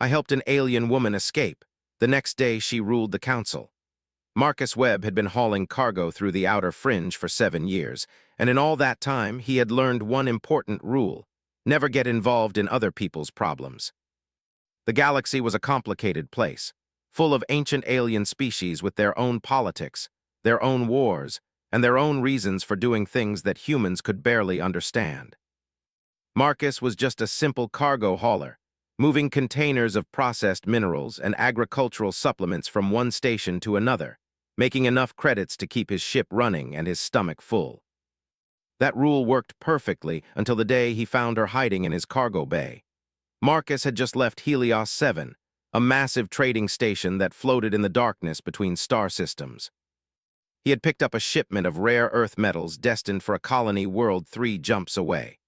I helped an alien woman escape. The next day, she ruled the council. Marcus Webb had been hauling cargo through the outer fringe for 7 years, and in all that time, he had learned one important rule: never get involved in other people's problems. The galaxy was a complicated place, full of ancient alien species with their own politics, their own wars, and their own reasons for doing things that humans could barely understand. Marcus was just a simple cargo hauler, moving containers of processed minerals and agricultural supplements from one station to another, making enough credits to keep his ship running and his stomach full. That rule worked perfectly until the day he found her hiding in his cargo bay. Marcus had just left Helios 7, a massive trading station that floated in the darkness between star systems. He had picked up a shipment of rare earth metals destined for a colony world 3 jumps away.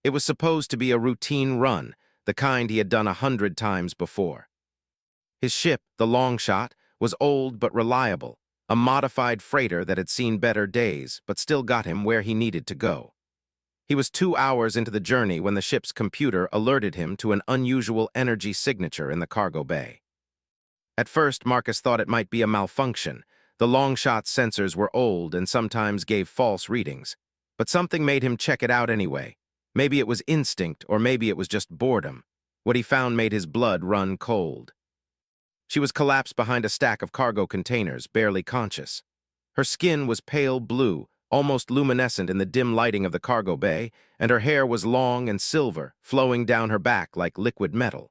It was supposed to be a routine run, the kind he had done 100 times before. His ship, the Longshot, was old but reliable, a modified freighter that had seen better days but still got him where he needed to go. He was 2 hours into the journey when the ship's computer alerted him to an unusual energy signature in the cargo bay. At first, Marcus thought it might be a malfunction. The Longshot's sensors were old and sometimes gave false readings, but something made him check it out anyway. Maybe it was instinct, or maybe it was just boredom. What he found made his blood run cold. She was collapsed behind a stack of cargo containers, barely conscious. Her skin was pale blue, almost luminescent in the dim lighting of the cargo bay, and her hair was long and silver, flowing down her back like liquid metal.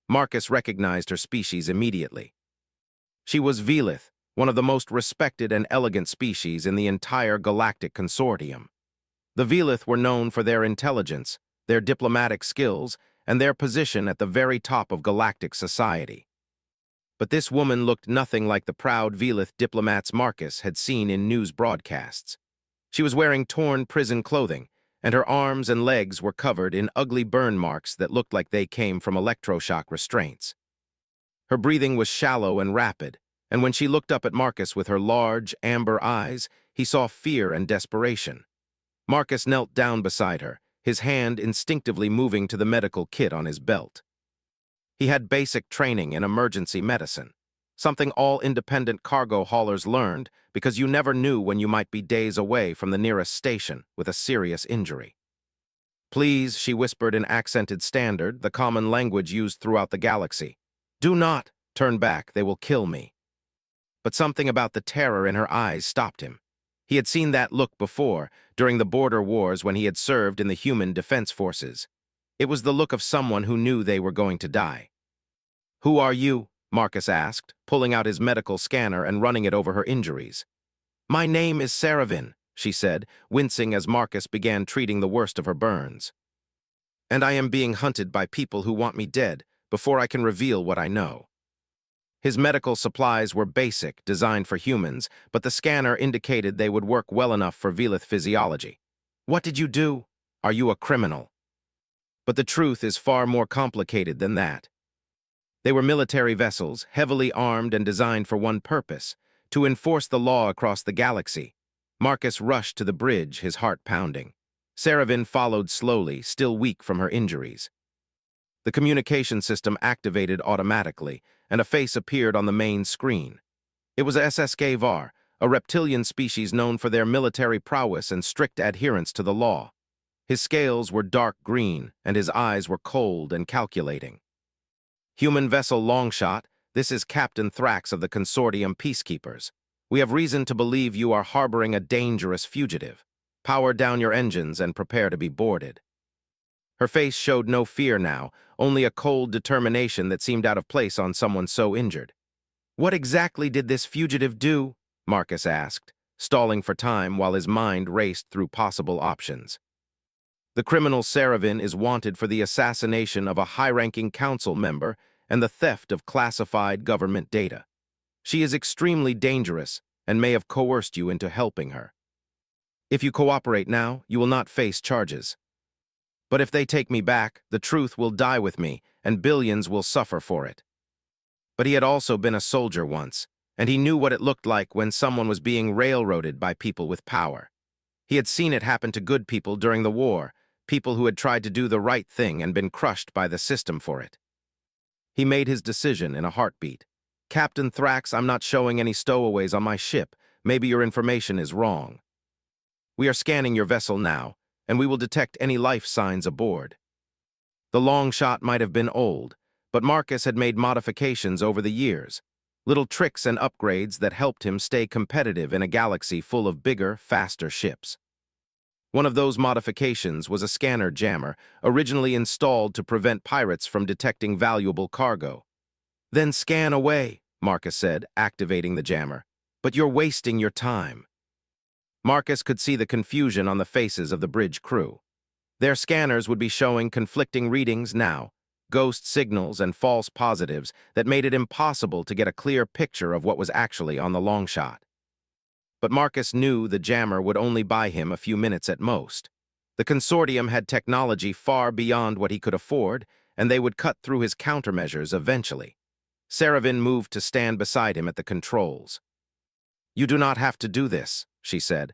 Marcus recognized her species immediately. She was Velith, one of the most respected and elegant species in the entire galactic consortium. The Velith were known for their intelligence, their diplomatic skills, and their position at the very top of galactic society. But this woman looked nothing like the proud Velith diplomats Marcus had seen in news broadcasts. She was wearing torn prison clothing, and her arms and legs were covered in ugly burn marks that looked like they came from electroshock restraints. Her breathing was shallow and rapid, and when she looked up at Marcus with her large, amber eyes, he saw fear and desperation. Marcus knelt down beside her, his hand instinctively moving to the medical kit on his belt. He had basic training in emergency medicine, something all independent cargo haulers learned because you never knew when you might be days away from the nearest station with a serious injury. "Please," she whispered in accented standard, the common language used throughout the galaxy. "Do not turn back, they will kill me." But something about the terror in her eyes stopped him. He had seen that look before, during the border wars when he had served in the human defense forces. It was the look of someone who knew they were going to die. "Who are you?" Marcus asked, pulling out his medical scanner and running it over her injuries. "My name is Saravin," she said, wincing as Marcus began treating the worst of her burns. "And I am being hunted by people who want me dead before I can reveal what I know." His medical supplies were basic, designed for humans, but the scanner indicated they would work well enough for Velith physiology. "What did you do? Are you a criminal?" But the truth is far more complicated than that. They were military vessels, heavily armed and designed for one purpose: to enforce the law across the galaxy. Marcus rushed to the bridge, his heart pounding. Saravin followed slowly, still weak from her injuries. The communication system activated automatically, and a face appeared on the main screen. It was SSK Var, a reptilian species known for their military prowess and strict adherence to the law. His scales were dark green, and his eyes were cold and calculating. "Human vessel Longshot, this is Captain Thrax of the Consortium Peacekeepers. We have reason to believe you are harboring a dangerous fugitive. Power down your engines and prepare to be boarded." Her face showed no fear now, only a cold determination that seemed out of place on someone so injured. "What exactly did this fugitive do?" Marcus asked, stalling for time while his mind raced through possible options. "The criminal Saravin is wanted for the assassination of a high-ranking council member and the theft of classified government data. She is extremely dangerous and may have coerced you into helping her. If you cooperate now, you will not face charges. But if they take me back, the truth will die with me, and billions will suffer for it." But he had also been a soldier once, and he knew what it looked like when someone was being railroaded by people with power. He had seen it happen to good people during the war, people who had tried to do the right thing and been crushed by the system for it. He made his decision in a heartbeat. "Captain Thrax, I'm not showing any stowaways on my ship. Maybe your information is wrong. We are scanning your vessel now, and we will detect any life signs aboard." The long shot might have been old, but Marcus had made modifications over the years, little tricks and upgrades that helped him stay competitive in a galaxy full of bigger, faster ships. One of those modifications was a scanner jammer, originally installed to prevent pirates from detecting valuable cargo. "Then scan away," Marcus said, activating the jammer. "But you're wasting your time." Marcus could see the confusion on the faces of the bridge crew. Their scanners would be showing conflicting readings now, ghost signals and false positives that made it impossible to get a clear picture of what was actually on the long shot. But Marcus knew the jammer would only buy him a few minutes at most. The consortium had technology far beyond what he could afford, and they would cut through his countermeasures eventually. Saraven moved to stand beside him at the controls. "You do not have to do this," she said.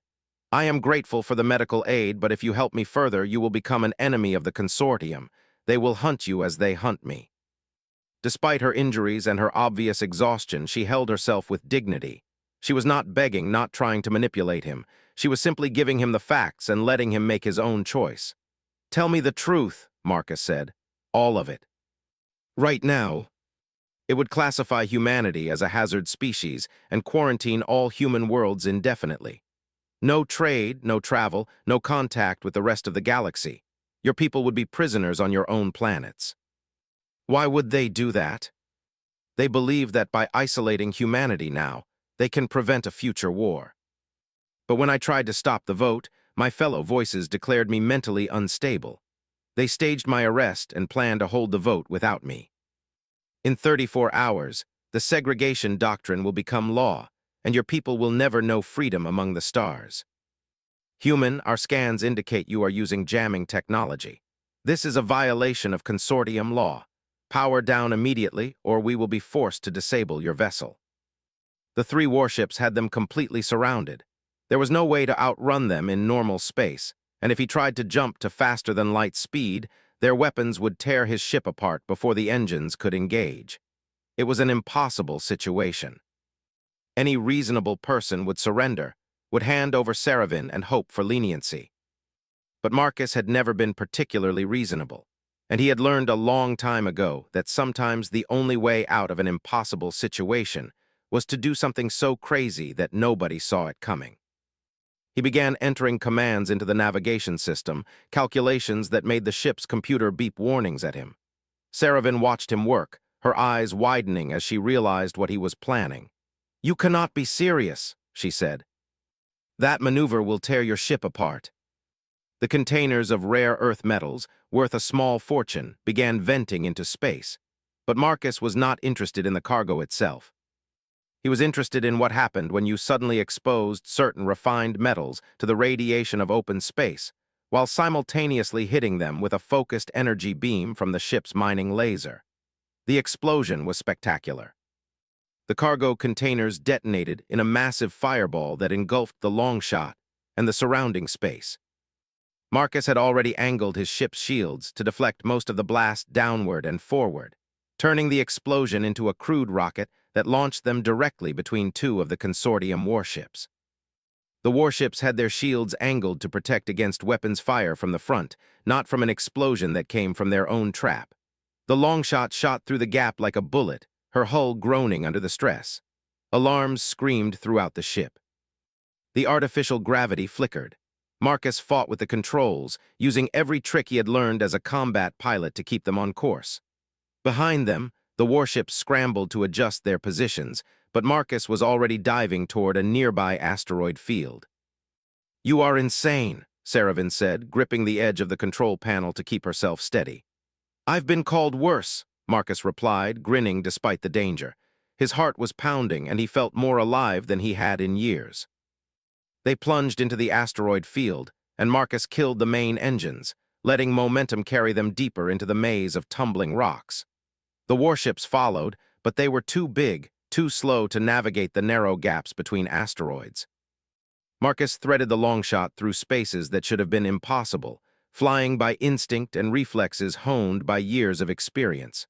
"I am grateful for the medical aid, but if you help me further, you will become an enemy of the consortium. They will hunt you as they hunt me." Despite her injuries and her obvious exhaustion, she held herself with dignity. She was not begging, not trying to manipulate him. She was simply giving him the facts and letting him make his own choice. "Tell me the truth," Marcus said. "All of it." Right now, it would classify humanity as a hazard species and quarantine all human worlds indefinitely. No trade, no travel, no contact with the rest of the galaxy. Your people would be prisoners on your own planets. Why would they do that? They believe that by isolating humanity now, they can prevent a future war. But when I tried to stop the vote, my fellow voices declared me mentally unstable. They staged my arrest and planned to hold the vote without me. In 34 hours, the segregation doctrine will become law, and your people will never know freedom among the stars. Human, our scans indicate you are using jamming technology. This is a violation of consortium law. Power down immediately, or we will be forced to disable your vessel. The 3 warships had them completely surrounded. There was no way to outrun them in normal space, and if he tried to jump to faster-than-light speed, their weapons would tear his ship apart before the engines could engage. It was an impossible situation. Any reasonable person would surrender, would hand over Saraven and hope for leniency. But Marcus had never been particularly reasonable, and he had learned a long time ago that sometimes the only way out of an impossible situation was to do something so crazy that nobody saw it coming. He began entering commands into the navigation system, calculations that made the ship's computer beep warnings at him. Saraven watched him work, her eyes widening as she realized what he was planning. "You cannot be serious," she said. "That maneuver will tear your ship apart." The containers of rare earth metals, worth a small fortune, began venting into space. But Marcus was not interested in the cargo itself. He was interested in what happened when you suddenly exposed certain refined metals to the radiation of open space, while simultaneously hitting them with a focused energy beam from the ship's mining laser. The explosion was spectacular. The cargo containers detonated in a massive fireball that engulfed the long shot and the surrounding space. Marcus had already angled his ship's shields to deflect most of the blast downward and forward, turning the explosion into a crude rocket that launched them directly between 2 of the consortium warships. The warships had their shields angled to protect against weapons fire from the front, not from an explosion that came from their own trap. The longshot shot through the gap like a bullet, her hull groaning under the stress. Alarms screamed throughout the ship. The artificial gravity flickered. Marcus fought with the controls, using every trick he had learned as a combat pilot to keep them on course. Behind them, the warships scrambled to adjust their positions, but Marcus was already diving toward a nearby asteroid field. "You are insane," Saraven said, gripping the edge of the control panel to keep herself steady. "I've been called worse," Marcus replied, grinning despite the danger. His heart was pounding, and he felt more alive than he had in years. They plunged into the asteroid field, and Marcus killed the main engines, letting momentum carry them deeper into the maze of tumbling rocks. The warships followed, but they were too big, too slow to navigate the narrow gaps between asteroids. Marcus threaded the longshot through spaces that should have been impossible, flying by instinct and reflexes honed by years of experience.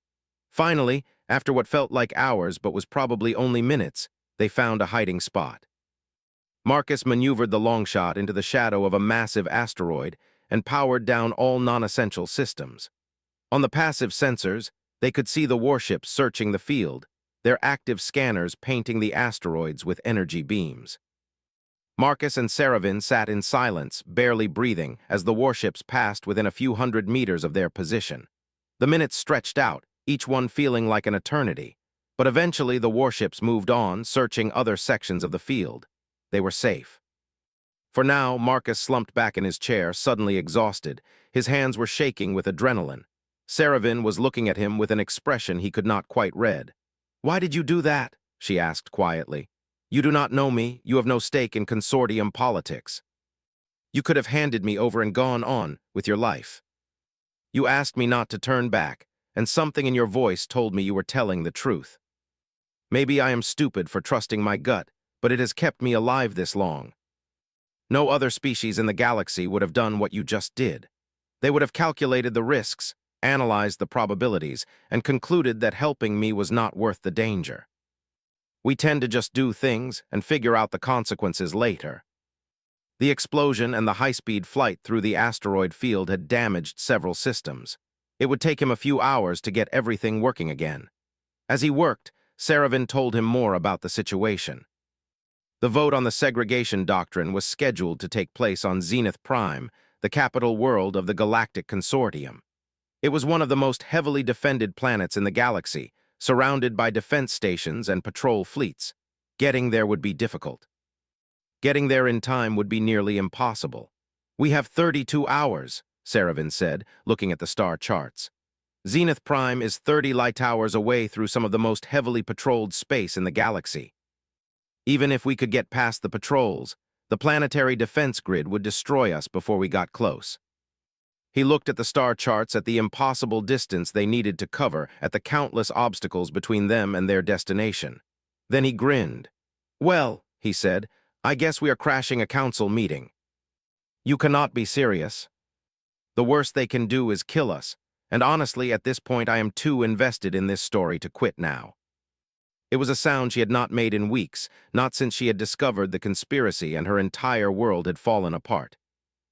Finally, after what felt like hours but was probably only minutes, they found a hiding spot. Marcus maneuvered the longshot into the shadow of a massive asteroid and powered down all non-essential systems. On the passive sensors, they could see the warships searching the field, their active scanners painting the asteroids with energy beams. Marcus and Saravin sat in silence, barely breathing, as the warships passed within a few hundred meters of their position. The minutes stretched out, each one feeling like an eternity. But eventually the warships moved on, searching other sections of the field. They were safe. For now, Marcus slumped back in his chair, suddenly exhausted. His hands were shaking with adrenaline. Saravin was looking at him with an expression he could not quite read. "Why did you do that?" she asked quietly. "You do not know me, you have no stake in consortium politics. You could have handed me over and gone on with your life. You asked me not to turn back, and something in your voice told me you were telling the truth. Maybe I am stupid for trusting my gut, but it has kept me alive this long. No other species in the galaxy would have done what you just did. They would have calculated the risks, analyzed the probabilities, and concluded that helping me was not worth the danger. We tend to just do things and figure out the consequences later." The explosion and the high-speed flight through the asteroid field had damaged several systems. It would take him a few hours to get everything working again. As he worked, Saravin told him more about the situation. The vote on the segregation doctrine was scheduled to take place on Zenith Prime, the capital world of the Galactic Consortium. It was one of the most heavily defended planets in the galaxy, surrounded by defense stations and patrol fleets. Getting there would be difficult. Getting there in time would be nearly impossible. "We have 32 hours, Saravin said, looking at the star charts. Zenith Prime is 30 light hours away through some of the most heavily patrolled space in the galaxy. Even if we could get past the patrols, the planetary defense grid would destroy us before we got close." He looked at the star charts, at the impossible distance they needed to cover, at the countless obstacles between them and their destination. Then he grinned. "Well," he said, "I guess we are crashing a council meeting. You cannot be serious. The worst they can do is kill us, and honestly, at this point I am too invested in this story to quit now." It was a sound she had not made in weeks, not since she had discovered the conspiracy and her entire world had fallen apart.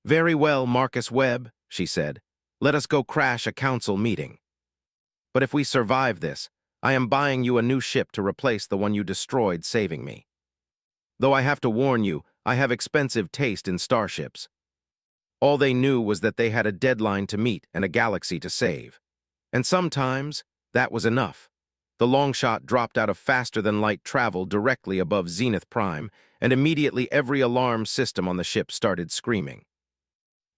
"Very well, Marcus Webb," she said. "Let us go crash a council meeting. But if we survive this, I am buying you a new ship to replace the one you destroyed saving me. Though I have to warn you, I have expensive taste in starships." All they knew was that they had a deadline to meet and a galaxy to save. And sometimes, that was enough. The longshot dropped out of faster-than-light travel directly above Zenith Prime, and immediately every alarm system on the ship started screaming.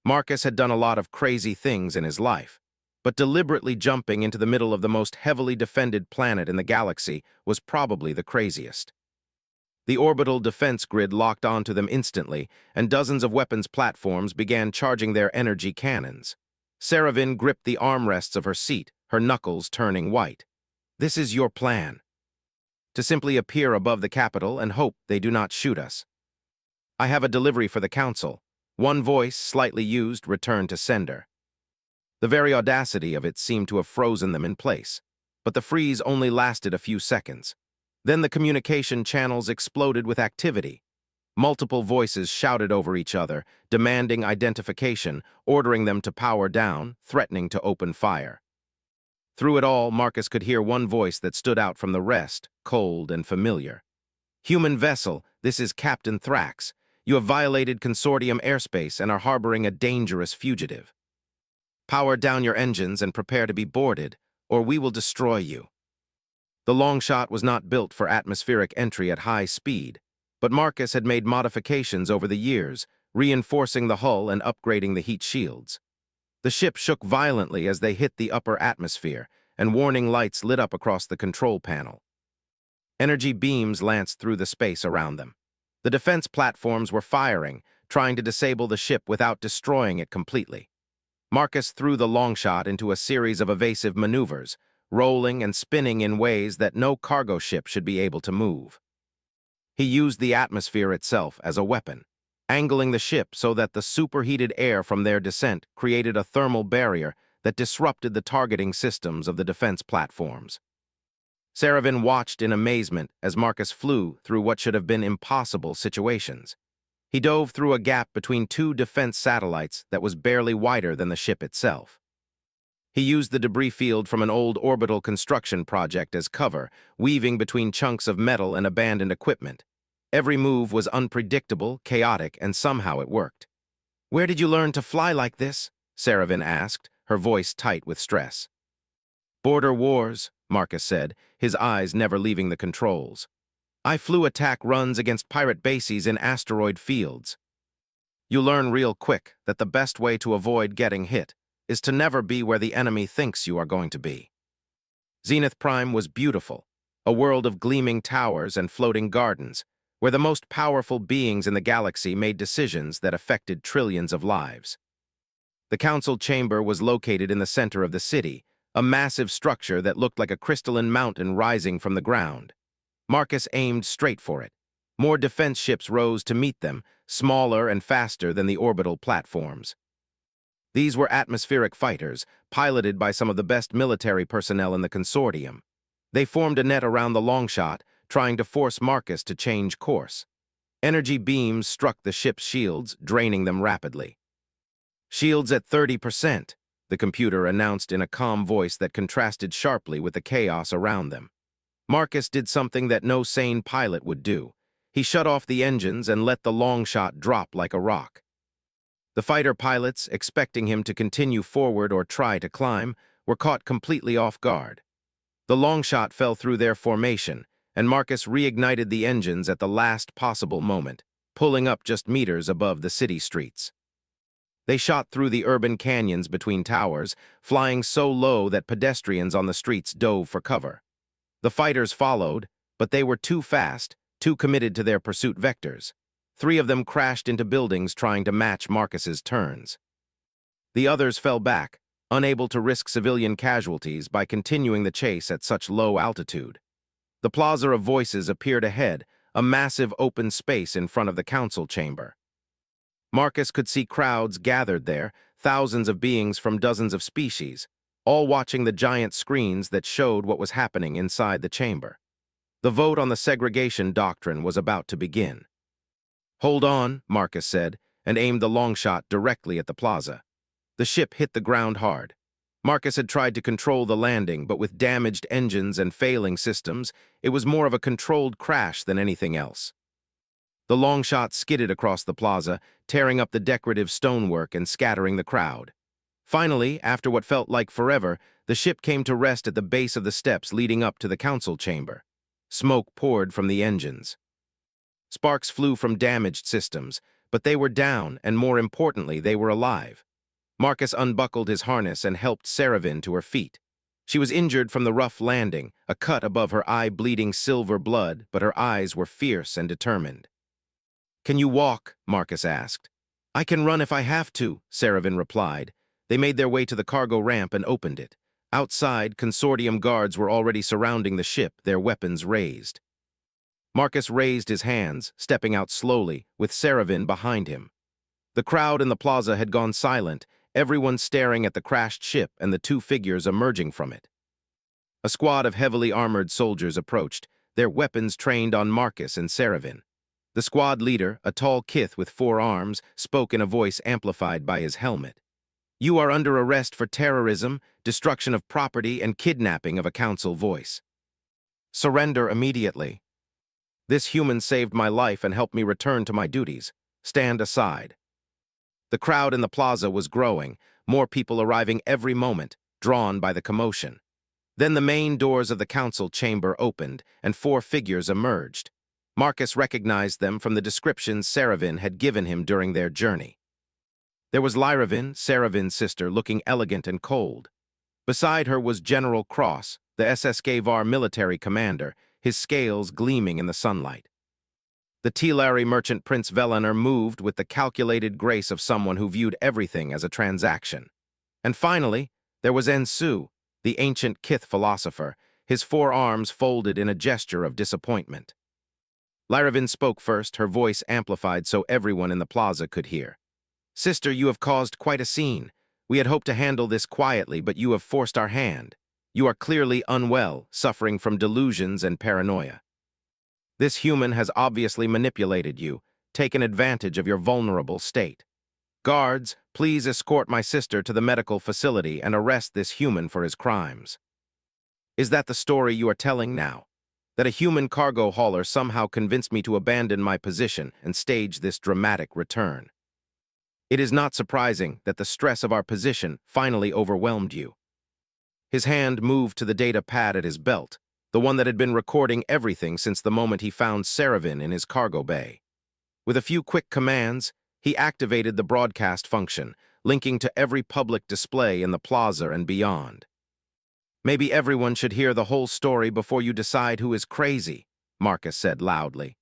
Marcus had done a lot of crazy things in his life, but deliberately jumping into the middle of the most heavily defended planet in the galaxy was probably the craziest. The orbital defense grid locked onto them instantly, and dozens of weapons platforms began charging their energy cannons. Saravin gripped the armrests of her seat, her knuckles turning white. "This is your plan. To simply appear above the capital and hope they do not shoot us. I have a delivery for the council." One voice, slightly used, returned to sender. The very audacity of it seemed to have frozen them in place, but the freeze only lasted a few seconds. Then the communication channels exploded with activity. Multiple voices shouted over each other, demanding identification, ordering them to power down, threatening to open fire. Through it all, Marcus could hear one voice that stood out from the rest, cold and familiar. "Human vessel, this is Captain Thrax. You have violated consortium airspace and are harboring a dangerous fugitive. Power down your engines and prepare to be boarded, or we will destroy you." The longshot was not built for atmospheric entry at high speed, but Marcus had made modifications over the years, reinforcing the hull and upgrading the heat shields. The ship shook violently as they hit the upper atmosphere, and warning lights lit up across the control panel. Energy beams lanced through the space around them. The defense platforms were firing, trying to disable the ship without destroying it completely. Marcus threw the longshot into a series of evasive maneuvers, rolling and spinning in ways that no cargo ship should be able to move. He used the atmosphere itself as a weapon, angling the ship so that the superheated air from their descent created a thermal barrier that disrupted the targeting systems of the defense platforms. Saravan watched in amazement as Marcus flew through what should have been impossible situations. He dove through a gap between two defense satellites that was barely wider than the ship itself. He used the debris field from an old orbital construction project as cover, weaving between chunks of metal and abandoned equipment. Every move was unpredictable, chaotic, and somehow it worked. "Where did you learn to fly like this?" Saravan asked, her voice tight with stress. "Border wars," Marcus said, his eyes never leaving the controls. "I flew attack runs against pirate bases in asteroid fields." "You learn real quick that the best way to avoid getting hit is to never be where the enemy thinks you are going to be." Zenith Prime was beautiful, a world of gleaming towers and floating gardens, where the most powerful beings in the galaxy made decisions that affected trillions of lives. The council chamber was located in the center of the city, a massive structure that looked like a crystalline mountain rising from the ground. Marcus aimed straight for it. More defense ships rose to meet them, smaller and faster than the orbital platforms. These were atmospheric fighters, piloted by some of the best military personnel in the consortium. They formed a net around the Longshot, trying to force Marcus to change course. Energy beams struck the ship's shields, draining them rapidly. "Shields at 30%, the computer announced in a calm voice that contrasted sharply with the chaos around them. Marcus did something that no sane pilot would do. He shut off the engines and let the Longshot drop like a rock. The fighter pilots, expecting him to continue forward or try to climb, were caught completely off guard. The Longshot fell through their formation, and Marcus reignited the engines at the last possible moment, pulling up just meters above the city streets. They shot through the urban canyons between towers, flying so low that pedestrians on the streets dove for cover. The fighters followed, but they were too fast, too committed to their pursuit vectors. 3 of them crashed into buildings trying to match Marcus's turns. The others fell back, unable to risk civilian casualties by continuing the chase at such low altitude. The Plaza of Voices appeared ahead, a massive open space in front of the council chamber. Marcus could see crowds gathered there, thousands of beings from dozens of species, all watching the giant screens that showed what was happening inside the chamber. The vote on the segregation doctrine was about to begin. "Hold on," Marcus said, and aimed the Longshot directly at the plaza. The ship hit the ground hard. Marcus had tried to control the landing, but with damaged engines and failing systems, it was more of a controlled crash than anything else. The Longshot skidded across the plaza, tearing up the decorative stonework and scattering the crowd. Finally, after what felt like forever, the ship came to rest at the base of the steps leading up to the council chamber. Smoke poured from the engines. Sparks flew from damaged systems, but they were down, and more importantly, they were alive. Marcus unbuckled his harness and helped Saravan to her feet. She was injured from the rough landing, a cut above her eye bleeding silver blood, but her eyes were fierce and determined. "Can you walk?" Marcus asked. "I can run if I have to," Saravan replied. They made their way to the cargo ramp and opened it. Outside, consortium guards were already surrounding the ship, their weapons raised. Marcus raised his hands, stepping out slowly, with Saravan behind him. The crowd in the plaza had gone silent, everyone staring at the crashed ship and the 2 figures emerging from it. A squad of heavily armored soldiers approached, their weapons trained on Marcus and Saravan. The squad leader, a tall Kith with 4 arms, spoke in a voice amplified by his helmet. "You are under arrest for terrorism, destruction of property, and kidnapping," of a council voice. "Surrender immediately. This human saved my life and helped me return to my duties. Stand aside." The crowd in the plaza was growing, more people arriving every moment, drawn by the commotion. Then the main doors of the council chamber opened, and 4 figures emerged. Marcus recognized them from the descriptions Saravan had given him during their journey. There was Lyravan, Saravan's sister, looking elegant and cold. Beside her was General Cross, the SSKVAR military commander, his scales gleaming in the sunlight. The Telari merchant Prince Velaner moved with the calculated grace of someone who viewed everything as a transaction. And finally, there was Ensu, the ancient Kith philosopher, his 4 arms folded in a gesture of disappointment. Lyravan spoke first, her voice amplified so everyone in the plaza could hear. "Sister, you have caused quite a scene. We had hoped to handle this quietly, but you have forced our hand. You are clearly unwell, suffering from delusions and paranoia. This human has obviously manipulated you, taken advantage of your vulnerable state. Guards, please escort my sister to the medical facility and arrest this human for his crimes. Is that the story you are telling now? That a human cargo hauler somehow convinced me to abandon my position and stage this dramatic return? It is not surprising that the stress of our position finally overwhelmed you. His hand moved to the data pad at his belt, the one that had been recording everything since the moment he found Saravin in his cargo bay. With a few quick commands, he activated the broadcast function, linking to every public display in the plaza and beyond. Maybe everyone should hear the whole story before you decide who is crazy, Marcus said loudly.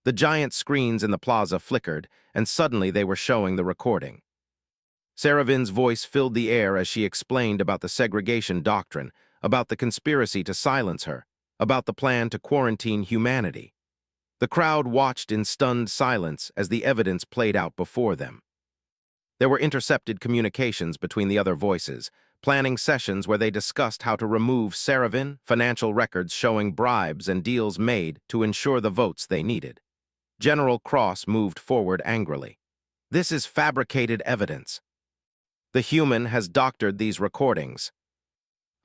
The giant screens in the plaza flickered, and suddenly they were showing the recording. Saravin's voice filled the air as she explained about the segregation doctrine, about the conspiracy to silence her, about the plan to quarantine humanity. The crowd watched in stunned silence as the evidence played out before them. There were intercepted communications between the other voices, planning sessions where they discussed how to remove Saravin, financial records showing bribes and deals made to ensure the votes they needed. General Cross moved forward angrily. This is fabricated evidence. The human has doctored these recordings.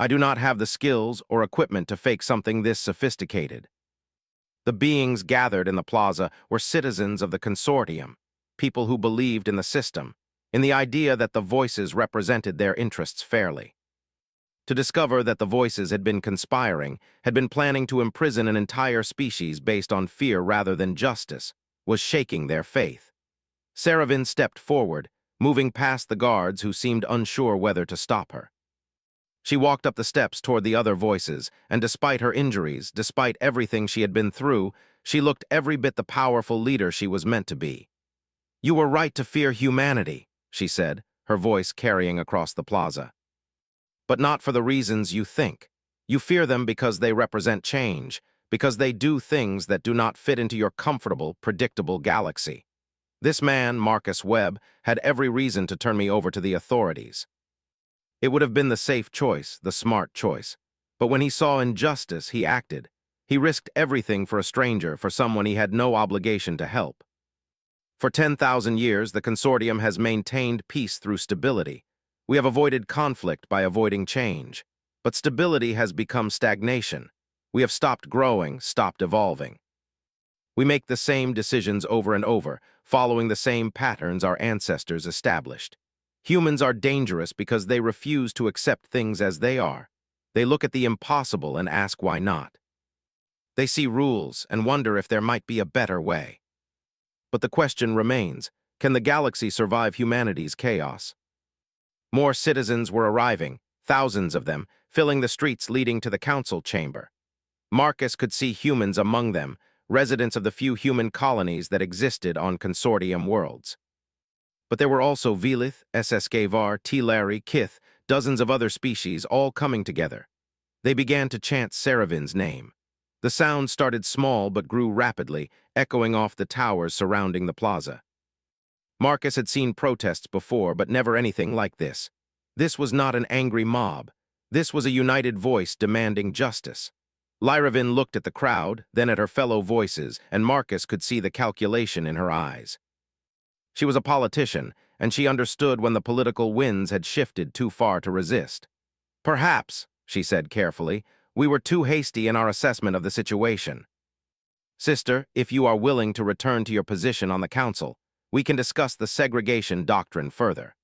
I do not have the skills or equipment to fake something this sophisticated. The beings gathered in the plaza were citizens of the consortium, people who believed in the system, in the idea that the voices represented their interests fairly. To discover that the voices had been conspiring, had been planning to imprison an entire species based on fear rather than justice, was shaking their faith. Saravin stepped forward, moving past the guards who seemed unsure whether to stop her. She walked up the steps toward the other voices, and despite her injuries, despite everything she had been through, she looked every bit the powerful leader she was meant to be. You were right to fear humanity, she said, her voice carrying across the plaza. But not for the reasons you think. You fear them because they represent change, because they do things that do not fit into your comfortable, predictable galaxy. This man, Marcus Webb, had every reason to turn me over to the authorities. It would have been the safe choice, the smart choice. But when he saw injustice, he acted. He risked everything for a stranger, for someone he had no obligation to help. For 10,000 years, the consortium has maintained peace through stability. We have avoided conflict by avoiding change. But stability has become stagnation. We have stopped growing, stopped evolving. We make the same decisions over and over, following the same patterns our ancestors established. Humans are dangerous because they refuse to accept things as they are. They look at the impossible and ask why not. They see rules and wonder if there might be a better way. But the question remains, can the galaxy survive humanity's chaos? More citizens were arriving, thousands of them, filling the streets leading to the council chamber. Marcus could see humans among them, residents of the few human colonies that existed on consortium worlds. But there were also Velith, Sskevar, T-Larry, Kith, dozens of other species all coming together. They began to chant Saravin's name. The sound started small but grew rapidly, echoing off the towers surrounding the plaza. Marcus had seen protests before, but never anything like this. This was not an angry mob. This was a united voice demanding justice. Lyravin looked at the crowd, then at her fellow voices, and Marcus could see the calculation in her eyes. She was a politician, and she understood when the political winds had shifted too far to resist. Perhaps, she said carefully, we were too hasty in our assessment of the situation. Sister, if you are willing to return to your position on the council, we can discuss the segregation doctrine further.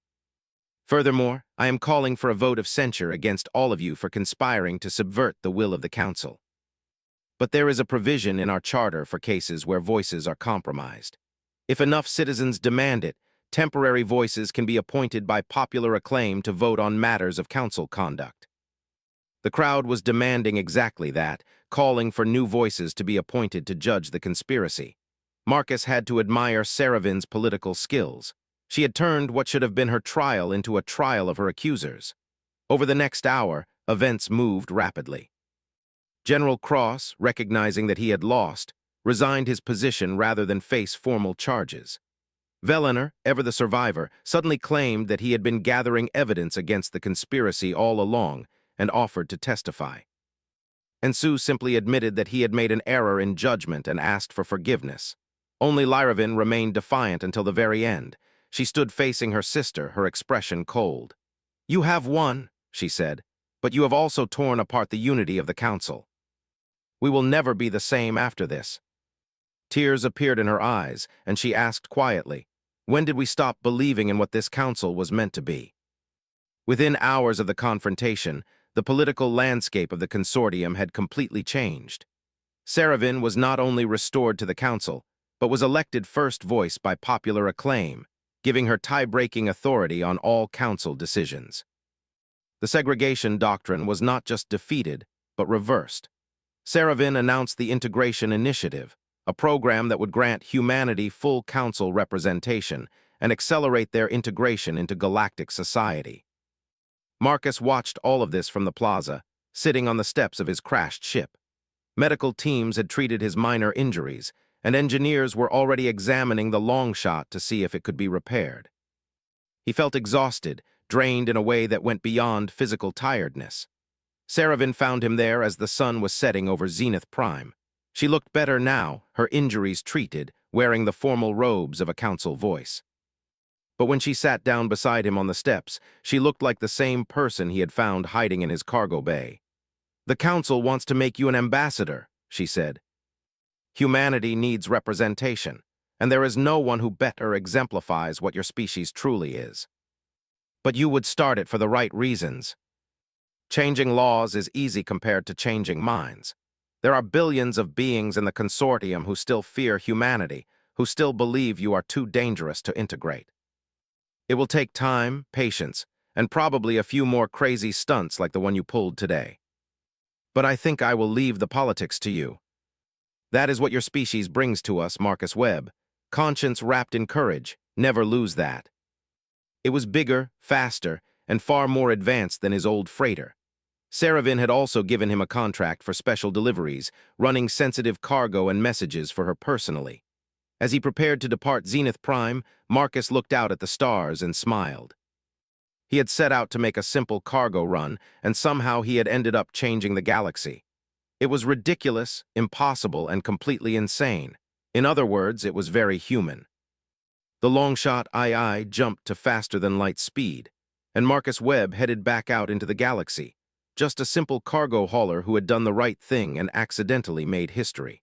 Furthermore, I am calling for a vote of censure against all of you for conspiring to subvert the will of the council. But there is a provision in our charter for cases where voices are compromised. If enough citizens demand it, temporary voices can be appointed by popular acclaim to vote on matters of council conduct. The crowd was demanding exactly that, calling for new voices to be appointed to judge the conspiracy. Marcus had to admire Saravin's political skills. She had turned what should have been her trial into a trial of her accusers. Over the next hour, events moved rapidly. General Cross, recognizing that he had lost, resigned his position rather than face formal charges. Velener, ever the survivor, suddenly claimed that he had been gathering evidence against the conspiracy all along and offered to testify. And Sue simply admitted that he had made an error in judgment and asked for forgiveness. Only Lyravin remained defiant until the very end. She stood facing her sister, her expression cold. "You have won," she said, "but you have also torn apart the unity of the council. We will never be the same after this." Tears appeared in her eyes, and she asked quietly, "When did we stop believing in what this council was meant to be?" Within hours of the confrontation, the political landscape of the consortium had completely changed. Saravin was not only restored to the council, but was elected first voice by popular acclaim, giving her tie-breaking authority on all council decisions. The segregation doctrine was not just defeated, but reversed. Saravin announced the Integration Initiative, a program that would grant humanity full council representation and accelerate their integration into galactic society. Marcus watched all of this from the plaza, sitting on the steps of his crashed ship. Medical teams had treated his minor injuries, and engineers were already examining the long shot to see if it could be repaired. He felt exhausted, drained in a way that went beyond physical tiredness. Saravin found him there as the sun was setting over Zenith Prime. She looked better now, her injuries treated, wearing the formal robes of a council voice. But when she sat down beside him on the steps, she looked like the same person he had found hiding in his cargo bay. "The council wants to make you an ambassador," she said. "Humanity needs representation, and there is no one who better exemplifies what your species truly is. But you would start it for the right reasons. Changing laws is easy compared to changing minds. There are billions of beings in the consortium who still fear humanity, who still believe you are too dangerous to integrate. It will take time, patience, and probably a few more crazy stunts like the one you pulled today. But I think I will leave the politics to you. That is what your species brings to us, Marcus Webb. Conscience wrapped in courage. Never lose that." It was bigger, faster, and far more advanced than his old freighter. Saravin had also given him a contract for special deliveries, running sensitive cargo and messages for her personally. As he prepared to depart Zenith Prime, Marcus looked out at the stars and smiled. He had set out to make a simple cargo run, and somehow he had ended up changing the galaxy. It was ridiculous, impossible, and completely insane. In other words, it was very human. The long-shot II jumped to faster-than-light speed, and Marcus Webb headed back out into the galaxy, just a simple cargo hauler who had done the right thing and accidentally made history.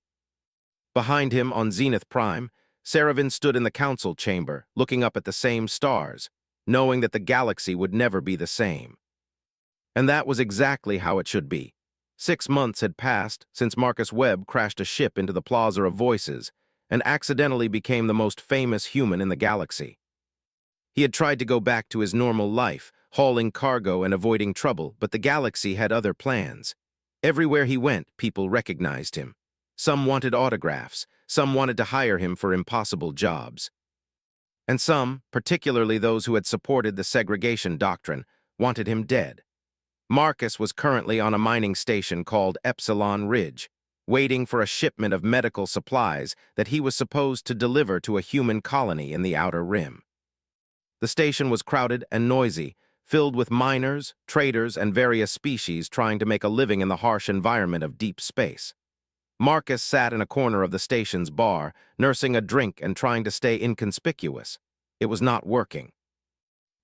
Behind him on Zenith Prime, Saravin stood in the council chamber, looking up at the same stars, knowing that the galaxy would never be the same. And that was exactly how it should be. 6 months had passed since Marcus Webb crashed a ship into the Plaza of Voices and accidentally became the most famous human in the galaxy. He had tried to go back to his normal life, hauling cargo and avoiding trouble, but the galaxy had other plans. Everywhere he went, people recognized him. Some wanted autographs, some wanted to hire him for impossible jobs. And some, particularly those who had supported the segregation doctrine, wanted him dead. Marcus was currently on a mining station called Epsilon Ridge, waiting for a shipment of medical supplies that he was supposed to deliver to a human colony in the Outer Rim. The station was crowded and noisy, filled with miners, traders, and various species trying to make a living in the harsh environment of deep space. Marcus sat in a corner of the station's bar, nursing a drink and trying to stay inconspicuous. It was not working.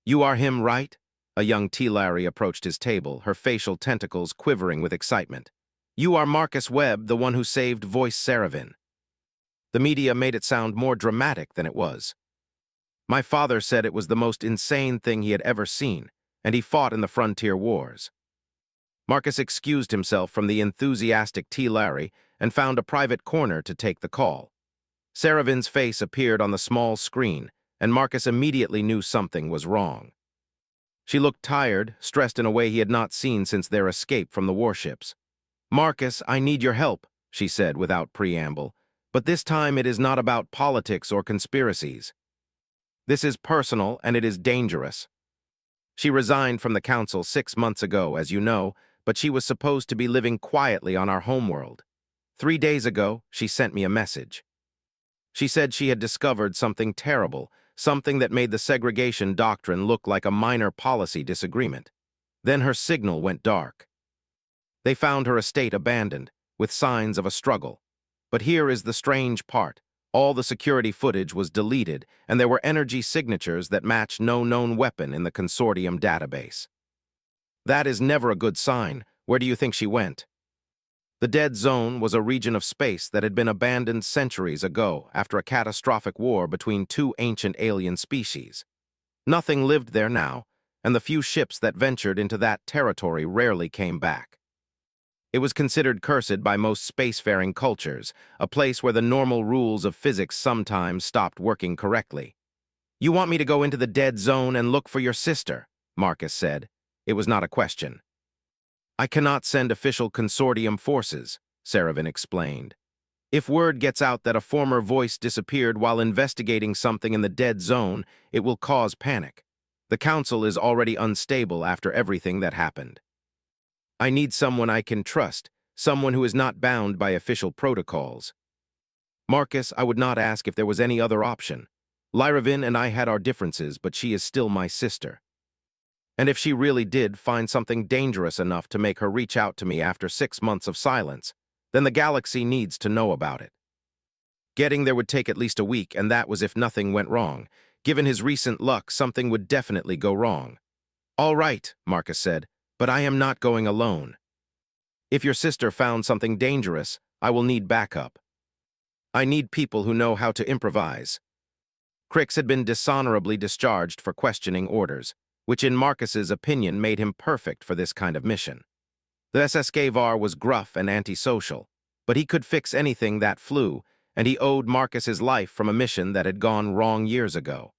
"You are him, right?" A young T-Larry approached his table, her facial tentacles quivering with excitement. "You are Marcus Webb, the one who saved Voice Saravin." The media made it sound more dramatic than it was. "My father said it was the most insane thing he had ever seen, and he fought in the frontier wars." Marcus excused himself from the enthusiastic T-Larry and found a private corner to take the call. Saravin's face appeared on the small screen, and Marcus immediately knew something was wrong. She looked tired, stressed in a way he had not seen since their escape from the warships. "Marcus, I need your help," she said without preamble. "But this time it is not about politics or conspiracies. This is personal, and it is dangerous. She resigned from the council 6 months ago, as you know, but she was supposed to be living quietly on our homeworld. 3 days ago, she sent me a message. She said she had discovered something terrible, something that made the segregation doctrine look like a minor policy disagreement. Then her signal went dark. They found her estate abandoned, with signs of a struggle. But here is the strange part. All the security footage was deleted, and there were energy signatures that match no known weapon in the consortium database. That is never a good sign. Where do you think she went? The dead zone was a region of space that had been abandoned centuries ago after a catastrophic war between two ancient alien species. Nothing lived there now, and the few ships that ventured into that territory rarely came back. It was considered cursed by most spacefaring cultures, a place where the normal rules of physics sometimes stopped working correctly. "You want me to go into the dead zone and look for your sister?" Marcus said. It was not a question. "I cannot send official consortium forces," Saravan explained. "If word gets out that a former voice disappeared while investigating something in the dead zone, it will cause panic. The council is already unstable after everything that happened. I need someone I can trust, someone who is not bound by official protocols." "Marcus, I would not ask if there was any other option. Lyravin and I had our differences, but she is still my sister. And if she really did find something dangerous enough to make her reach out to me after 6 months of silence, then the galaxy needs to know about it." Getting there would take at least a week, and that was if nothing went wrong. Given his recent luck, something would definitely go wrong. "All right," Marcus said, "but I am not going alone. If your sister found something dangerous, I will need backup. I need people who know how to improvise." Crix had been dishonorably discharged for questioning orders, which in Marcus's opinion made him perfect for this kind of mission. The SSKvar was gruff and antisocial, but he could fix anything that flew, and he owed Marcus his life from a mission that had gone wrong years ago.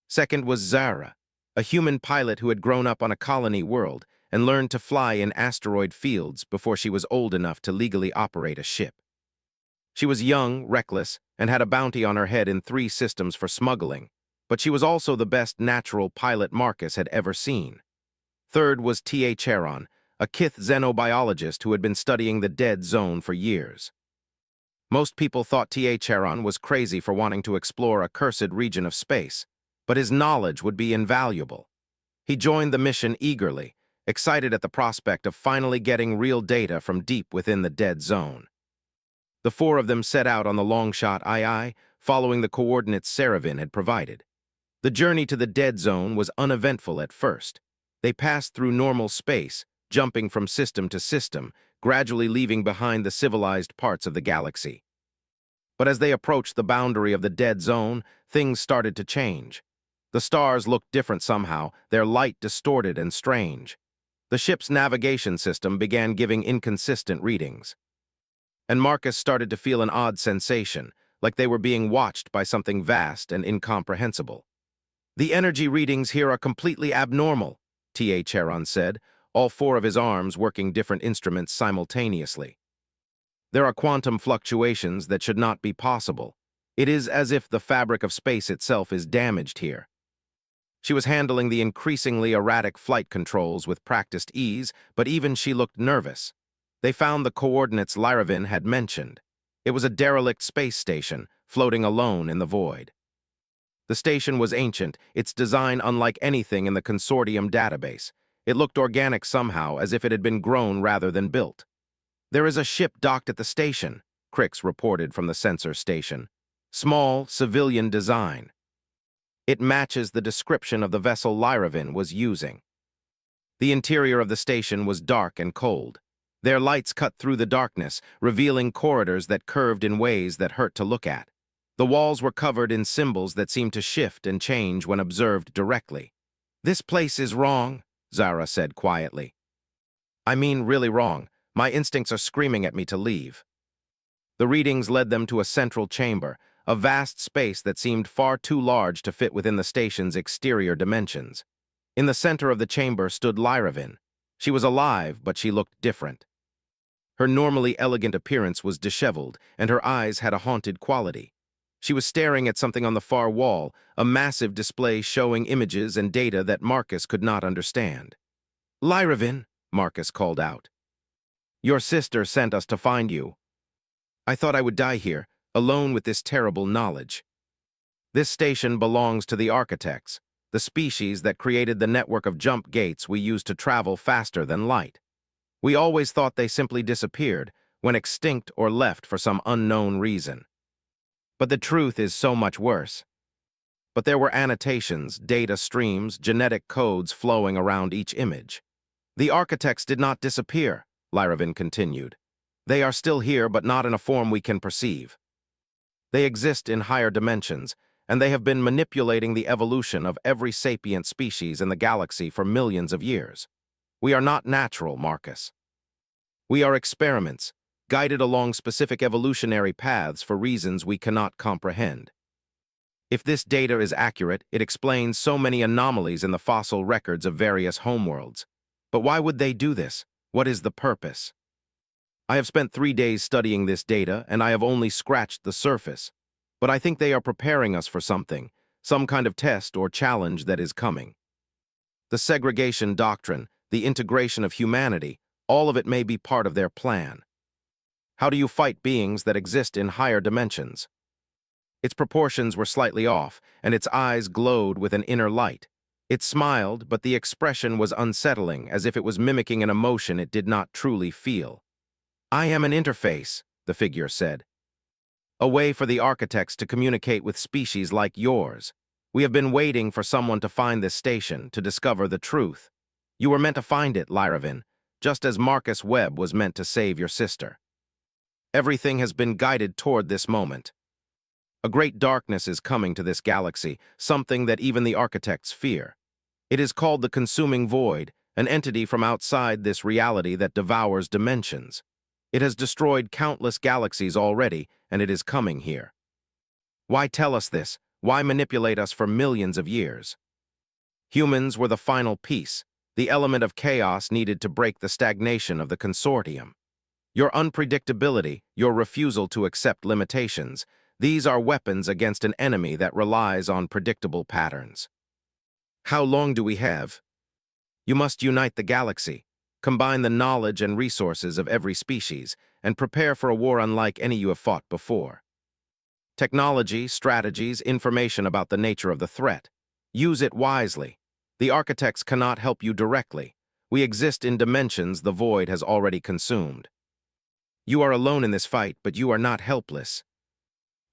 Second was Zara, a human pilot who had grown up on a colony world and learned to fly in asteroid fields before she was old enough to legally operate a ship. She was young, reckless, and had a bounty on her head in 3 systems for smuggling, but she was also the best natural pilot Marcus had ever seen. Third was T.A. Charon, a Kith xenobiologist who had been studying the dead zone for years. Most people thought T.A. Charon was crazy for wanting to explore a cursed region of space, but his knowledge would be invaluable. He joined the mission eagerly, excited at the prospect of finally getting real data from deep within the dead zone. The 4 of them set out on the long-shot II, following the coordinates Saravan had provided. The journey to the dead zone was uneventful at first. They passed through normal space, jumping from system to system, gradually leaving behind the civilized parts of the galaxy. But as they approached the boundary of the dead zone, things started to change. The stars looked different somehow, their light distorted and strange. The ship's navigation system began giving inconsistent readings. And Marcus started to feel an odd sensation, like they were being watched by something vast and incomprehensible. "The energy readings here are completely abnormal," T.A. Charon said, all 4 of his arms working different instruments simultaneously. "There are quantum fluctuations that should not be possible. It is as if the fabric of space itself is damaged here." She was handling the increasingly erratic flight controls with practiced ease, but even she looked nervous. They found the coordinates Lyravin had mentioned. It was a derelict space station, floating alone in the void. The station was ancient, its design unlike anything in the consortium database. It looked organic somehow, as if it had been grown rather than built. "There is a ship docked at the station," Crix reported from the sensor station. "Small, civilian design. It matches the description of the vessel Lyravin was using." The interior of the station was dark and cold. Their lights cut through the darkness, revealing corridors that curved in ways that hurt to look at. The walls were covered in symbols that seemed to shift and change when observed directly. "This place is wrong," Zara said quietly. "I mean really wrong. My instincts are screaming at me to leave." The readings led them to a central chamber, a vast space that seemed far too large to fit within the station's exterior dimensions. In the center of the chamber stood Lyravin. She was alive, but she looked different. Her normally elegant appearance was disheveled, and her eyes had a haunted quality. She was staring at something on the far wall, a massive display showing images and data that Marcus could not understand. "Lyravin," Marcus called out. "Your sister sent us to find you. I thought I would die here, alone with this terrible knowledge." This station belongs to the architects, the species that created the network of jump gates we use to travel faster than light. We always thought they simply disappeared, went extinct or left for some unknown reason. But the truth is so much worse. But there were annotations, data streams, genetic codes flowing around each image. The architects did not disappear, Lyravin continued. They are still here, but not in a form we can perceive. They exist in higher dimensions, and they have been manipulating the evolution of every sapient species in the galaxy for millions of years. We are not natural, Marcus. We are experiments, guided along specific evolutionary paths for reasons we cannot comprehend. If this data is accurate, it explains so many anomalies in the fossil records of various homeworlds. But why would they do this? What is the purpose? I have spent 3 days studying this data, and I have only scratched the surface. But I think they are preparing us for something, some kind of test or challenge that is coming. The segregation doctrine, the integration of humanity, all of it may be part of their plan. How do you fight beings that exist in higher dimensions? Its proportions were slightly off, and its eyes glowed with an inner light. It smiled, but the expression was unsettling, as if it was mimicking an emotion it did not truly feel. I am an interface, the figure said. A way for the architects to communicate with species like yours. We have been waiting for someone to find this station, to discover the truth. You were meant to find it, Lyravin, just as Marcus Webb was meant to save your sister. Everything has been guided toward this moment. A great darkness is coming to this galaxy, something that even the architects fear. It is called the consuming void, an entity from outside this reality that devours dimensions. It has destroyed countless galaxies already, and it is coming here. Why tell us this? Why manipulate us for millions of years? Humans were the final piece, the element of chaos needed to break the stagnation of the consortium. Your unpredictability, your refusal to accept limitations, these are weapons against an enemy that relies on predictable patterns. How long do we have? You must unite the galaxy, combine the knowledge and resources of every species, and prepare for a war unlike any you have fought before. Technology, strategies, information about the nature of the threat. Use it wisely. The architects cannot help you directly. We exist in dimensions the void has already consumed. You are alone in this fight, but you are not helpless.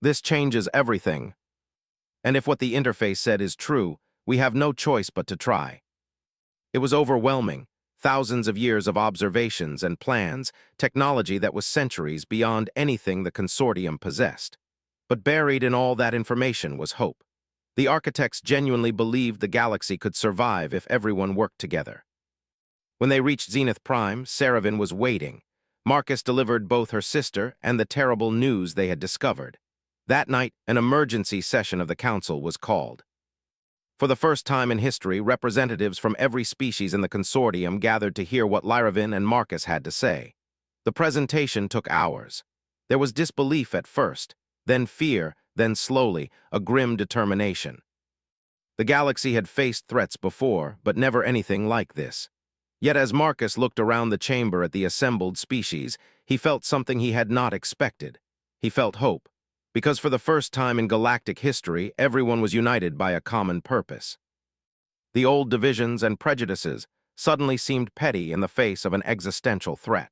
This changes everything. And if what the interface said is true, we have no choice but to try. It was overwhelming. Thousands of years of observations and plans, technology that was centuries beyond anything the consortium possessed. But buried in all that information was hope. The architects genuinely believed the galaxy could survive if everyone worked together. When they reached Zenith Prime, Saravin was waiting. Marcus delivered both her sister and the terrible news they had discovered. That night, an emergency session of the council was called. For the first time in history, representatives from every species in the consortium gathered to hear what Lyravin and Marcus had to say. The presentation took hours. There was disbelief at first, then fear, then slowly, a grim determination. The galaxy had faced threats before, but never anything like this. Yet as Marcus looked around the chamber at the assembled species, he felt something he had not expected. He felt hope. Because for the first time in galactic history, everyone was united by a common purpose. The old divisions and prejudices suddenly seemed petty in the face of an existential threat.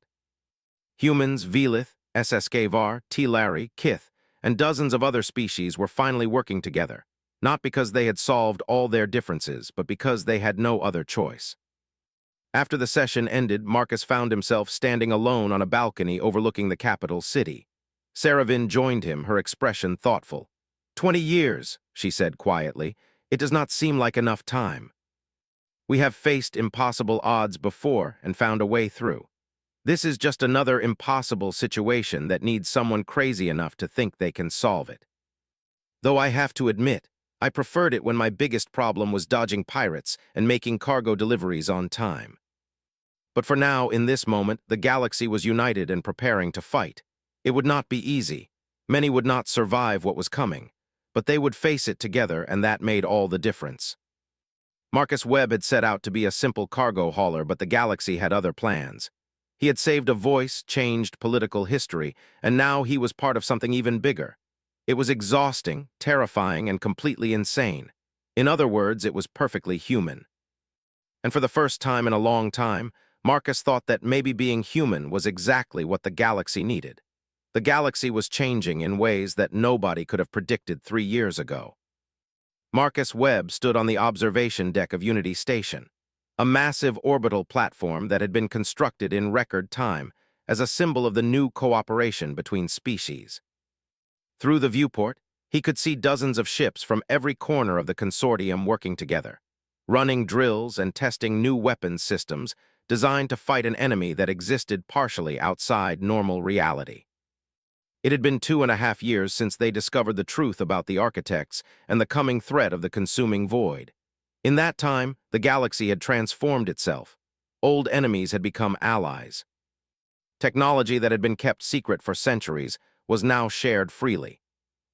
Humans, Velith, Sskevar, T-Larry, Kith, and dozens of other species were finally working together, not because they had solved all their differences, but because they had no other choice. After the session ended, Marcus found himself standing alone on a balcony overlooking the capital city. Saravin joined him, her expression thoughtful. 20 years, she said quietly. It does not seem like enough time. We have faced impossible odds before and found a way through. This is just another impossible situation that needs someone crazy enough to think they can solve it. Though I have to admit, I preferred it when my biggest problem was dodging pirates and making cargo deliveries on time. But for now, in this moment, the galaxy was united and preparing to fight. It would not be easy. Many would not survive what was coming, but they would face it together, and that made all the difference. Marcus Webb had set out to be a simple cargo hauler, but the galaxy had other plans. He had saved a voice, changed political history, and now he was part of something even bigger. It was exhausting, terrifying, and completely insane. In other words, it was perfectly human. And for the first time in a long time, Marcus thought that maybe being human was exactly what the galaxy needed. The galaxy was changing in ways that nobody could have predicted 3 years ago. Marcus Webb stood on the observation deck of Unity Station, a massive orbital platform that had been constructed in record time as a symbol of the new cooperation between species. Through the viewport, he could see dozens of ships from every corner of the consortium working together, running drills and testing new weapons systems designed to fight an enemy that existed partially outside normal reality. It had been 2.5 years since they discovered the truth about the architects and the coming threat of the consuming void. In that time, the galaxy had transformed itself. Old enemies had become allies. Technology that had been kept secret for centuries was now shared freely.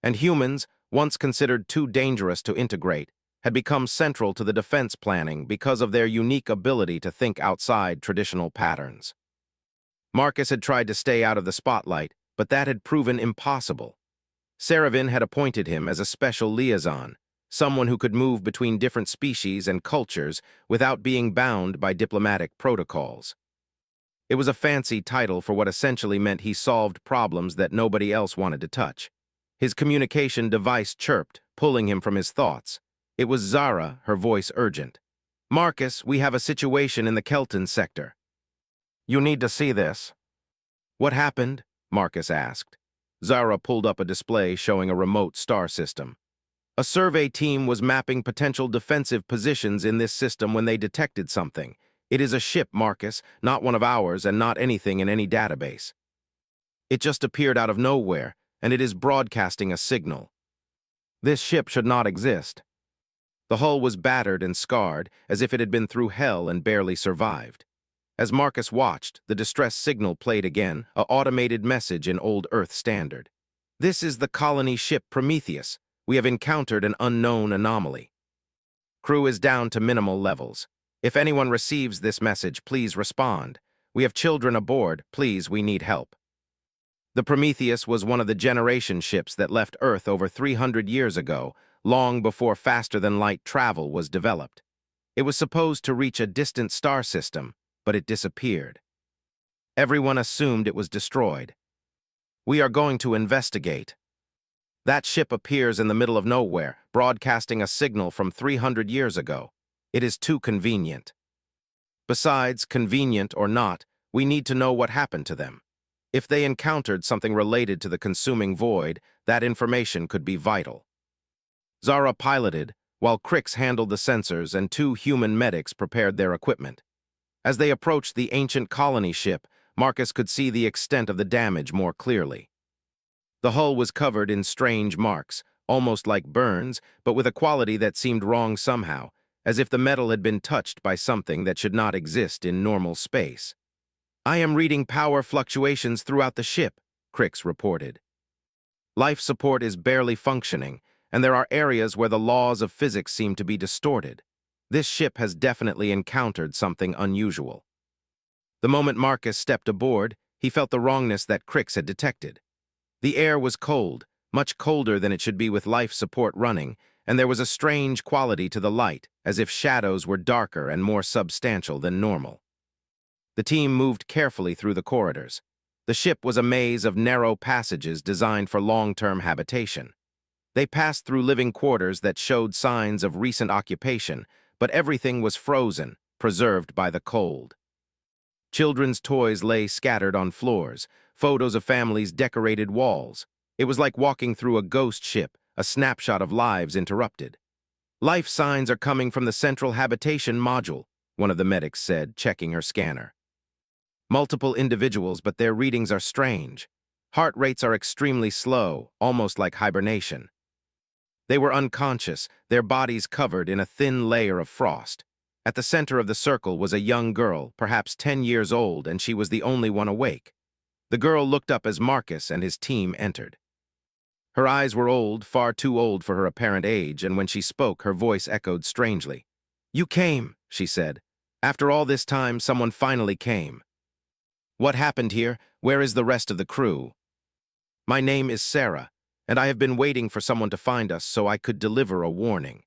And humans, once considered too dangerous to integrate, had become central to the defense planning because of their unique ability to think outside traditional patterns. Marcus had tried to stay out of the spotlight, but that had proven impossible. Saravan had appointed him as a special liaison, someone who could move between different species and cultures without being bound by diplomatic protocols. It was a fancy title for what essentially meant he solved problems that nobody else wanted to touch. His communication device chirped, pulling him from his thoughts. It was Zara, her voice urgent. "Marcus, we have a situation in the Kelton sector. You need to see this." "What happened?" Marcus asked. Zara pulled up a display showing a remote star system. A survey team was mapping potential defensive positions in this system when they detected something. "It is a ship, Marcus, not one of ours and not anything in any database. It just appeared out of nowhere, and it is broadcasting a signal. This ship should not exist." The hull was battered and scarred, as if it had been through hell and barely survived. As Marcus watched, the distress signal played again, an automated message in Old Earth Standard. "This is the colony ship Prometheus. We have encountered an unknown anomaly. Crew is down to minimal levels. If anyone receives this message, please respond. We have children aboard. Please, we need help." The Prometheus was one of the generation ships that left Earth over 300 years ago, long before faster-than-light travel was developed. It was supposed to reach a distant star system, but it disappeared. Everyone assumed it was destroyed. "We are going to investigate." That ship appears in the middle of nowhere, broadcasting a signal from 300 years ago. It is too convenient. Besides, convenient or not, we need to know what happened to them. If they encountered something related to the consuming void, that information could be vital. Zara piloted, while Crix handled the sensors and 2 human medics prepared their equipment. As they approached the ancient colony ship, Marcus could see the extent of the damage more clearly. The hull was covered in strange marks, almost like burns, but with a quality that seemed wrong somehow, as if the metal had been touched by something that should not exist in normal space. "I am reading power fluctuations throughout the ship," Crix reported. "Life support is barely functioning, and there are areas where the laws of physics seem to be distorted. This ship has definitely encountered something unusual." The moment Marcus stepped aboard, he felt the wrongness that Crix had detected. The air was cold, much colder than it should be with life support running, and there was a strange quality to the light, as if shadows were darker and more substantial than normal. The team moved carefully through the corridors. The ship was a maze of narrow passages designed for long-term habitation. They passed through living quarters that showed signs of recent occupation, but everything was frozen, preserved by the cold. Children's toys lay scattered on floors, photos of families decorated walls. It was like walking through a ghost ship, a snapshot of lives interrupted. "Life signs are coming from the central habitation module," one of the medics said, checking her scanner. "Multiple individuals, but their readings are strange. Heart rates are extremely slow, almost like hibernation. They were unconscious, their bodies covered in a thin layer of frost. At the center of the circle was a young girl, perhaps 10 years old, and she was the only one awake. The girl looked up as Marcus and his team entered. Her eyes were old, far too old for her apparent age, and when she spoke, her voice echoed strangely. "You came," she said. "After all this time, someone finally came. What happened here? Where is the rest of the crew?" "My name is Sarah. and I have been waiting for someone to find us so I could deliver a warning.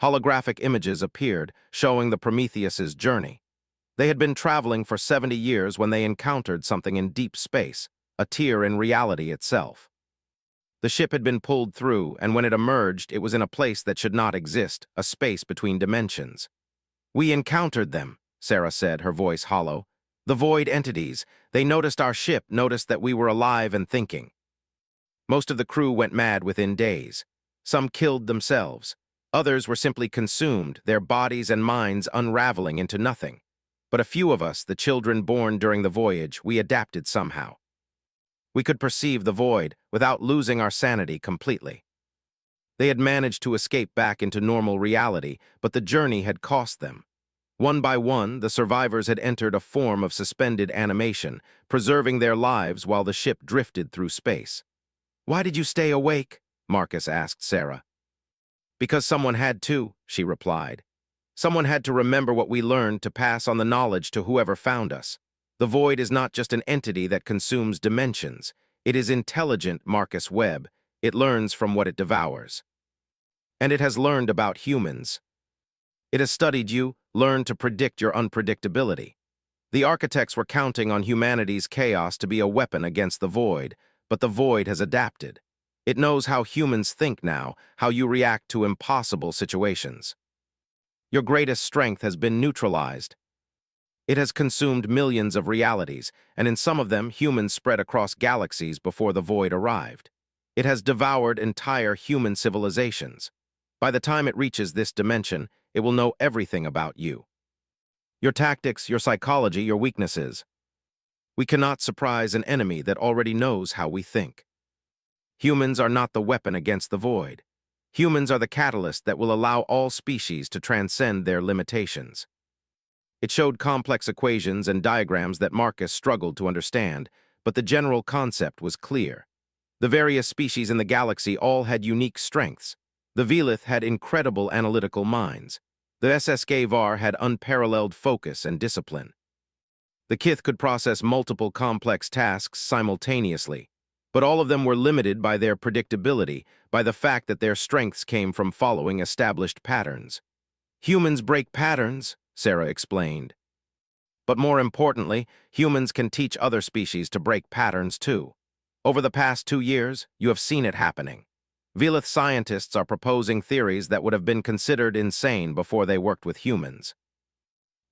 Holographic images appeared, showing the Prometheus's journey. They had been traveling for 70 years when they encountered something in deep space, a tear in reality itself. The ship had been pulled through, and when it emerged, it was in a place that should not exist, a space between dimensions. "We encountered them," Sarah said, her voice hollow. "The void entities. They noticed our ship, noticed that we were alive and thinking. Most of the crew went mad within days. Some killed themselves. Others were simply consumed, their bodies and minds unraveling into nothing. But a few of us, the children born during the voyage, we adapted somehow. We could perceive the void without losing our sanity completely. They had managed to escape back into normal reality, but the journey had cost them. One by one, the survivors had entered a form of suspended animation, preserving their lives while the ship drifted through space. "Why did you stay awake?" Marcus asked Sarah. "Because someone had to," she replied. "Someone had to remember what we learned to pass on the knowledge to whoever found us. The void is not just an entity that consumes dimensions. It is intelligent, Marcus Webb. It learns from what it devours. And it has learned about humans. It has studied you, learned to predict your unpredictability. The architects were counting on humanity's chaos to be a weapon against the void, but the void has adapted. It knows how humans think now, how you react to impossible situations. Your greatest strength has been neutralized. It has consumed millions of realities, and in some of them, humans spread across galaxies before the void arrived. It has devoured entire human civilizations. By the time it reaches this dimension, it will know everything about you. Your tactics, your psychology, your weaknesses. We cannot surprise an enemy that already knows how we think. Humans are not the weapon against the void. Humans are the catalyst that will allow all species to transcend their limitations." It showed complex equations and diagrams that Marcus struggled to understand, but the general concept was clear. The various species in the galaxy all had unique strengths. The Velith had incredible analytical minds. The SSK-VAR had unparalleled focus and discipline. The Kith could process multiple complex tasks simultaneously, but all of them were limited by their predictability, by the fact that their strengths came from following established patterns. "Humans break patterns," Sarah explained. "But more importantly, humans can teach other species to break patterns too. Over the past 2 years, you have seen it happening. Velith scientists are proposing theories that would have been considered insane before they worked with humans.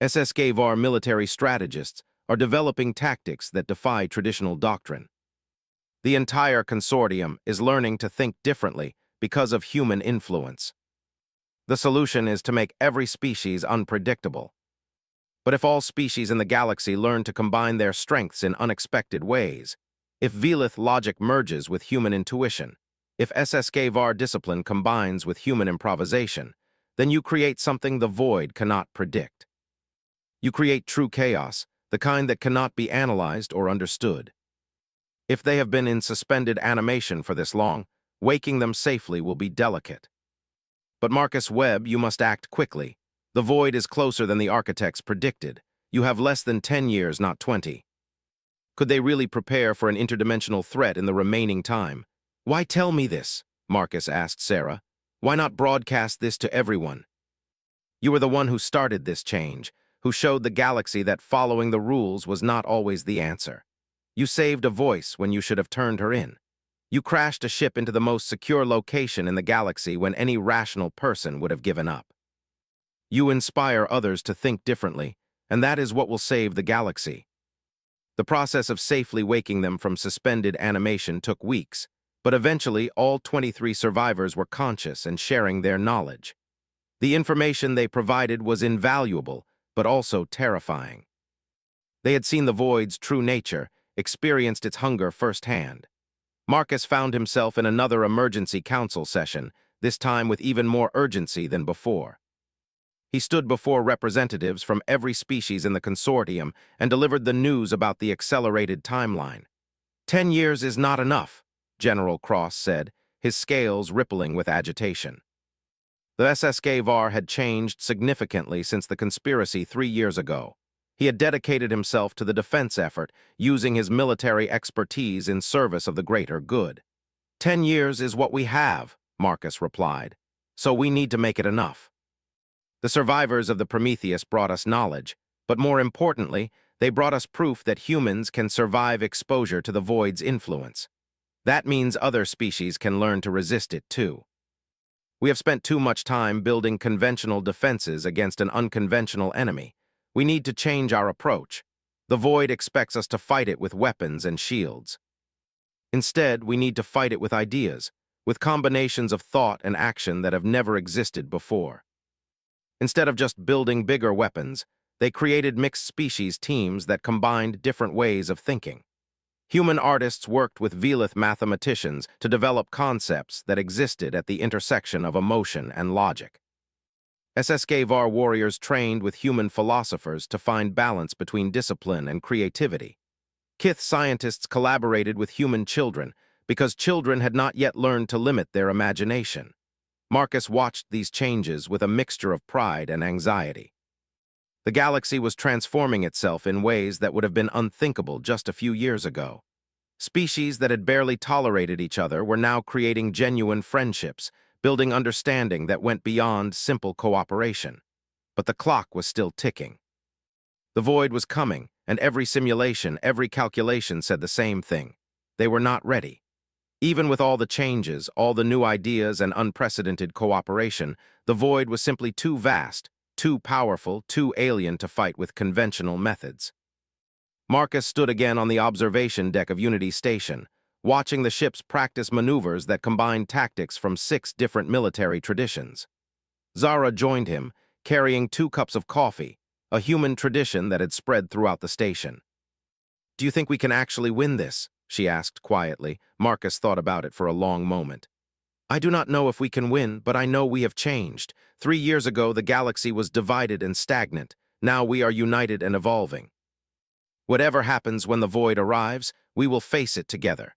SSK-VAR military strategists are developing tactics that defy traditional doctrine. The entire consortium is learning to think differently because of human influence. The solution is to make every species unpredictable. But if all species in the galaxy learn to combine their strengths in unexpected ways, if Velith logic merges with human intuition, if SSK-VAR discipline combines with human improvisation, then you create something the void cannot predict. You create true chaos, the kind that cannot be analyzed or understood. If they have been in suspended animation for this long, waking them safely will be delicate. But Marcus Webb, you must act quickly. The void is closer than the architects predicted. You have less than 10 years, not 20. Could they really prepare for an interdimensional threat in the remaining time? "Why tell me this?" Marcus asked Sarah. "Why not broadcast this to everyone? You were the one who started this change, who showed the galaxy that following the rules was not always the answer. You saved a voice when you should have turned her in. You crashed a ship into the most secure location in the galaxy when any rational person would have given up. You inspire others to think differently, and that is what will save the galaxy." The process of safely waking them from suspended animation took weeks, but eventually all 23 survivors were conscious and sharing their knowledge. The information they provided was invaluable, but also terrifying. They had seen the void's true nature, experienced its hunger firsthand. Marcus found himself in another emergency council session, this time with even more urgency than before. He stood before representatives from every species in the consortium and delivered the news about the accelerated timeline. 10 years is not enough," General Cross said, his scales rippling with agitation. The SSK-VAR had changed significantly since the conspiracy 3 years ago. He had dedicated himself to the defense effort, using his military expertise in service of the greater good. 10 years is what we have, Marcus replied. So we need to make it enough. The survivors of the Prometheus brought us knowledge, but more importantly, they brought us proof that humans can survive exposure to the void's influence. That means other species can learn to resist it too. We have spent too much time building conventional defenses against an unconventional enemy. We need to change our approach. The void expects us to fight it with weapons and shields. Instead, we need to fight it with ideas, with combinations of thought and action that have never existed before. Instead of just building bigger weapons, they created mixed species teams that combined different ways of thinking. Human artists worked with Velith mathematicians to develop concepts that existed at the intersection of emotion and logic. SSK-VAR warriors trained with human philosophers to find balance between discipline and creativity. Kith scientists collaborated with human children because children had not yet learned to limit their imagination. Marcus watched these changes with a mixture of pride and anxiety. The galaxy was transforming itself in ways that would have been unthinkable just a few years ago. Species that had barely tolerated each other were now creating genuine friendships, building understanding that went beyond simple cooperation. But the clock was still ticking. The void was coming, and every simulation, every calculation said the same thing. They were not ready. Even with all the changes, all the new ideas and unprecedented cooperation, the void was simply too vast, too powerful, too alien to fight with conventional methods. Marcus stood again on the observation deck of Unity Station, watching the ships practice maneuvers that combined tactics from 6 different military traditions. Zara joined him, carrying 2 cups of coffee, a human tradition that had spread throughout the station. "Do you think we can actually win this?" she asked quietly. Marcus thought about it for a long moment. "I do not know if we can win, but I know we have changed. 3 years ago, the galaxy was divided and stagnant. Now we are united and evolving. Whatever happens when the void arrives, we will face it together.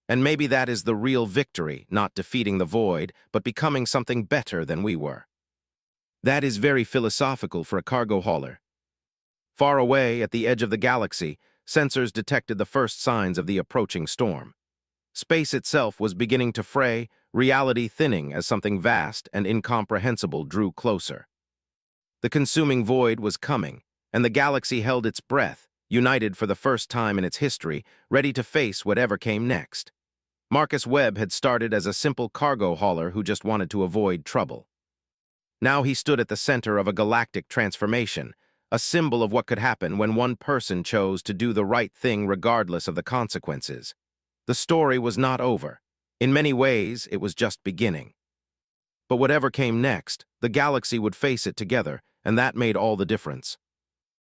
And maybe that is the real victory, not defeating the void, but becoming something better than we were." That is very philosophical for a cargo hauler. Far away, at the edge of the galaxy, sensors detected the first signs of the approaching storm. Space itself was beginning to fray, reality thinning as something vast and incomprehensible drew closer. The consuming void was coming, and the galaxy held its breath, united for the first time in its history, ready to face whatever came next. Marcus Webb had started as a simple cargo hauler who just wanted to avoid trouble. Now he stood at the center of a galactic transformation, a symbol of what could happen when one person chose to do the right thing regardless of the consequences. The story was not over. In many ways, it was just beginning. But whatever came next, the galaxy would face it together, and that made all the difference.